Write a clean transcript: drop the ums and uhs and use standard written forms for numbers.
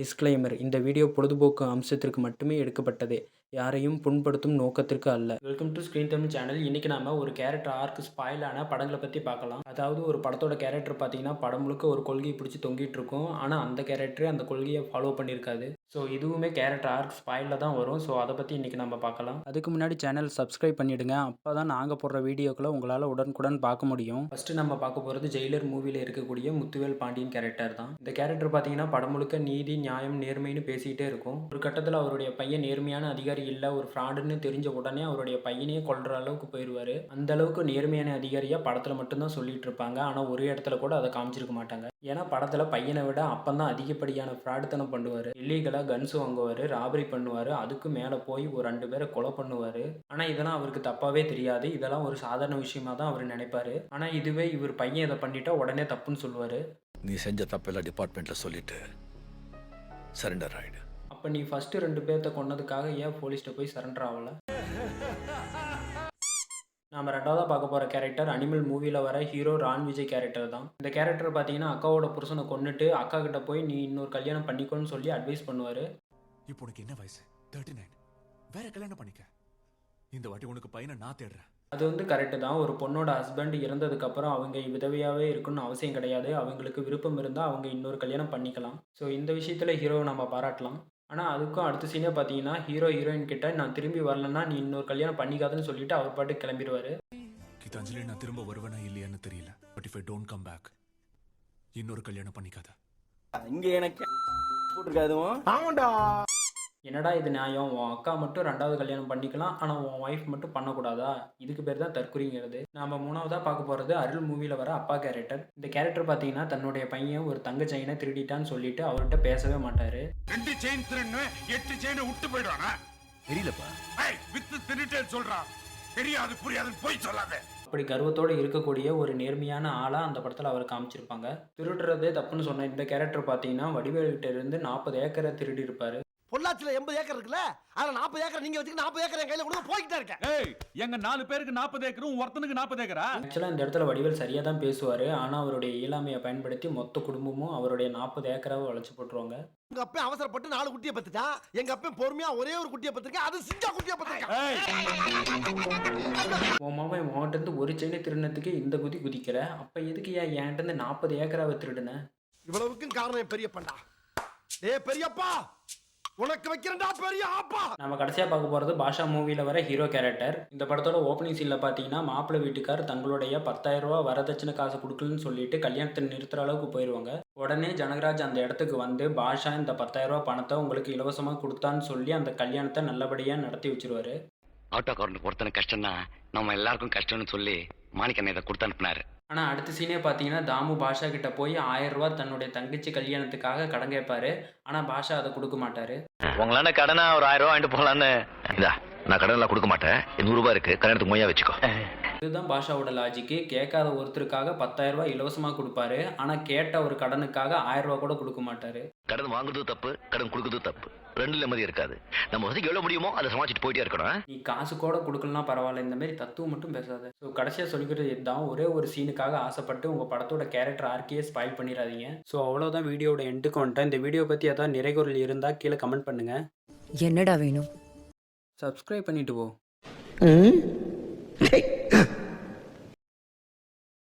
Disclaimer: இந்த video பொழுதுபோக்கு அம்சத்திற்கு மட்டுமே எடுக்கப்பட்டது. யாரையும் புண்படுத்தும் நோக்கத்திற்கு அல்ல. Welcome to screen Tamil channel. இன்னைக்கு நாம ஒரு கேரக்டர் ஆர்க் ஸ்பாயில் ஆன படங்களை பற்றி பார்க்கலாம். அதாவது ஒரு படத்தோட கேரக்டர் பார்த்தீங்கன்னா படம் முழுக்க ஒரு கொள்கையை பிடிச்சி தொங்கிட்டு இருக்கும். ஆனால் அந்த கேரக்டர் அந்த கொள்கையை ஃபாலோ பண்ணியிருக்காது. ஸோ இதுவுமே கேரக்டர் ஆர்க் ஸ்பாயிலில் தான் வரும். ஸோ அதை பற்றி இன்றைக்கி நம்ம பார்க்கலாம். அதுக்கு முன்னாடி சேனல் சப்ஸ்கிரைப் பண்ணிவிடுங்க. அப்போ தான் நாங்கள் போடுற வீடியோக்களை உங்களால் உடனுக்குடன் பார்க்க முடியும். ஃபஸ்ட்டு நம்ம பார்க்க போகிறது ஜெயிலர் மூவியில் இருக்கக்கூடிய முத்துவேல் பாண்டியன் கேரக்டர் தான். இந்த கேரக்டர் பார்த்தீங்கன்னா படம் முழுக்க நீதி, நியாயம், நேர்மைன்னு பேசிக்கிட்டே இருக்கும். ஒரு கட்டத்தில் அவருடைய பையன் நேர்மையான அதிகாரி இல்லை, ஒரு ஃப்ராடுன்னு தெரிஞ்ச உடனே அவருடைய பையனையே கொல்ற அளவுக்கு போயிடுவார். அந்த அளவுக்கு நேர்மையான அதிகாரியாக படத்தில் மட்டும்தான் சொல்லிட்டு இருப்பாங்க. ஆனால் ஒரு இடத்துல கூட அதை காமிச்சிருக்க மாட்டாங்க. ஏன்னா படத்தில் பையனை விட அப்பந்தான் அதிகப்படியான ஃப்ராடுத்தனம் பண்ணுவார். இல்லீகலாக கன்ஸ் வாங்குவார், ராபரி பண்ணுவார், அதுக்கு மேலே போய் ஒரு 2 பேரை கொலை பண்ணுவார். ஆனால் இதெல்லாம் அவருக்கு தப்பாகவே தெரியாது. இதெல்லாம் ஒரு சாதாரண விஷயமா தான் அவர் நினைப்பார். ஆனால் இதுவே இவர் பையன் இதை பண்ணிட்டா உடனே தப்புன்னு சொல்லுவார். நீ செஞ்ச தப்பெல்லாம் டிபார்ட்மெண்ட்ல சொல்லிட்டு சரண்டர் ஆயிடு. அப்போ நீ ஃபஸ்ட்டு 2 பேர்த்த கொன்னதுக்காக ஏன் போலீஸ்கிட்ட போய் சரண்டர் ஆகலை? நாம் ரெண்டாவதாக பார்க்க போகிற கேரக்டர் அனிமல் மூவியில் வர ஹீரோ ரான் விஜய் கேரக்டர் தான். இந்த கேரக்டர் பார்த்தீங்கன்னா அக்காவோட புருஷனை கொன்னுட்டு அக்கா கிட்ட போய் நீ இன்னொரு கல்யாணம் பண்ணிக்கோன்னு சொல்லி அட்வைஸ் பண்ணுவார். இப்போ உனக்கு என்ன வயசு? 39. வேற கல்யாணம் பண்ணிக்க. இந்த வாட்டி உனக்கு பையனை நான் தேடுறேன். அது வந்து கரெக்டு தான். ஒரு பொண்ணோட ஹஸ்பண்ட் இறந்ததுக்கப்புறம் அவங்க விதவையாகவே இருக்குன்னு அவசியம் கிடையாது. அவங்களுக்கு விருப்பம் இருந்தால் அவங்க இன்னொரு கல்யாணம் பண்ணிக்கலாம். ஸோ இந்த விஷயத்தில் ஹீரோவை நம்ம பாராட்டலாம். ஆனால் அதுக்கும் அடுத்த சீனே பார்த்தீங்கன்னா ஹீரோ ஹீரோயின் கிட்ட நான் திரும்பி வரலன்னா நீ இன்னொரு கல்யாணம் பண்ணிக்காதுன்னு சொல்லிட்டு அவர் பாட்டுக்கு கிளம்பிடுவார். கீதாஞ்சலி, நான் திரும்ப வருவேனா இல்லையான்னு தெரியல. But if I don't come back, இன்னொரு கல்யாணம் பண்ணிக்காத. இங்க எனக்கு போட்டுருக்காதுவும் ஆமாண்டா. என்னடா இது நியாயம்? உன் அக்கா மட்டும் 2வது கல்யாணம் பண்ணிக்கலாம், ஆனால் உன் ஒய்ஃப் மட்டும் பண்ணக்கூடாதா? இதுக்கு பேர் தான் தற்குறிங்கிறது. நம்ம 3வதாக பார்க்க போகிறது அருள் மூவியில் வர அப்பா கேரக்டர். இந்த கேரக்டர் பார்த்தீங்கன்னா தன்னுடைய பையன் ஒரு தங்க செயினை திருடிட்டான்னு சொல்லிட்டு அவர்கிட்ட பேசவே மாட்டார். 2 செயின் திருன்னு 8 செயினை விட்டு போயிடுவானா? தெரியலப்பா. வித்து திருட்டேன்னு சொல்றான். தெரியாது புரியாதுன்னு போய் சொல்லாத. அப்படி கர்வத்தோடு இருக்கக்கூடிய ஒரு நேர்மையான ஆளாக அந்த படத்தில் அவர் காமிச்சிருப்பாங்க. திருடுறதே தப்புன்னு சொன்ன இந்த கேரக்டர் பார்த்தீங்கன்னா வடிவேல்கிட்ட இருந்து 40 ஏக்கரை திருடி இருப்பார். பொள்ளாச்சியில 80 ஏக்கர் இருக்குல்ல, அதுல 40 ஏக்கர் நீங்க வச்சுக்க, 40 ஏக்கர் என் கையில கொடுத்து போய்கிட்டே இருக்கேன். ஏய், எங்க 4 பேருக்கு 40 ஏக்கரும் ஒருத்தனுக்கு 40 ஏக்கரா? ஆக்சுவலாக இந்த இடத்துல வடிவேல் சரியாக தான் பேசுவார். ஆனால் அவருடைய இயலாமையை பயன்படுத்தி மொத்த குடும்பமும் அவருடைய 40 ஏக்கராவை வளைச்சு போட்டுருவாங்க. உங்க அப்பா அவசரப்பட்டு 4 குட்டியை பத்துட்டான். எங்க அப்பா பொறுமையா ஒரே ஒரு குட்டியை பத்திருக்கேன். அது சிங்கா குட்டியை பத்திருக்கேன். உன் மாமா உன்கிட்ட ஒரு செயினை திருடினதுக்கு இந்த குதி குதிக்கிற, அப்போ எதுக்கு என்கிட்ட 40 ஏக்கராவை திருடுன? இவ்வளவுக்கும் காரணம் என் பெரியப்பா. பெரியப்பா உனக்கு வைக்கிறேன்டா பெரிய ஆப்பா. நம்ம கடைசியாக பார்க்க போகிறது பாஷா மூவியில் வர ஹீரோ கேரக்டர். இந்த படத்தோட ஓப்பனிங் சீனில் பார்த்தீங்கன்னா மாப்பிள்ளை வீட்டுக்கார் தங்களுடைய 10,000 ரூபா வரதட்சணை காசு கொடுக்கலன்னு சொல்லிட்டு கல்யாணத்தை நிறுத்துற அளவுக்கு போயிடுவாங்க. உடனே ஜனகராஜ் அந்த இடத்துக்கு வந்து பாஷா இந்த 10,000 ரூபா பணத்தை உங்களுக்கு இலவசமாக கொடுத்தான்னு சொல்லி அந்த கல்யாணத்தை நல்லபடியாக நடத்தி வச்சிருவாரு. ஆட்டோக்காரனுக்கு ஒருத்தனுக்கு கஷ்டம்னா நம்ம எல்லாருக்கும் கஷ்டம்னு சொல்லி மாணிக்கண்ணை இதை கொடுத்து அனுப்புனாரு. ஆனால் அடுத்த சீனே பார்த்தீங்கன்னா தாமு பாஷா கிட்ட போய் 1000 ரூபா தன்னுடைய தங்கச்சி கல்யாணத்துக்காக கடன் கேட்பாரு. ஆனால் பாஷா அதை கொடுக்க மாட்டாரு. உங்களான கடனா ஒரு 1000 ரூபா வாங்கிட்டு போகலான்னு. இதா, நான் கடன் எல்லாம் கொடுக்க மாட்டேன். 100 ரூபாய் இருக்கு, கல்யாணத்துக்கு மொய்யா வச்சுக்கோ. இதுதான் பாஷாவோட லாஜிக்கு. கேட்காத ஒருத்தருக்காக 10,000 ரூபா இலவசமாக கொடுப்பாரு. ஆனால் கேட்ட ஒரு கடனுக்காக 1000 ரூபா கூட கொடுக்க மாட்டாரு. கடன் வாங்குறது தப்பு, கடன் கொடுக்குறது தப்பு. 2 நிம்மதி இருக்காது. நம்ம வசதிக்கு எவ்வளவு முடியுமோ அதை சமாளிச்சுட்டு போயிட்டே இருக்கணும். நீ காசு கூட கொடுக்கலாம் பரவாயில்ல, இந்த மாதிரி தத்துவம் மட்டும் பேசாத. ஸோ கடைசியாக சொல்லிக்கிறது இதுதான். ஒரே ஒரு சீனுக்காக ஆசைப்பட்டு உங்கள் படத்தோட கேரக்டர் ஆர்க்கையே ஸ்பாயில் பண்ணிடாதீங்க. ஸோ அவ்வளோதான், வீடியோட எண்டுக்கு வந்துட்டேன். இந்த வீடியோ பற்றி ஏதாவது நிறைகுறல் இருந்தால் கீழே கமெண்ட் பண்ணுங்கள். என்னடா வேணும்? சப்ஸ்கிரைப் பண்ணிட்டு போ.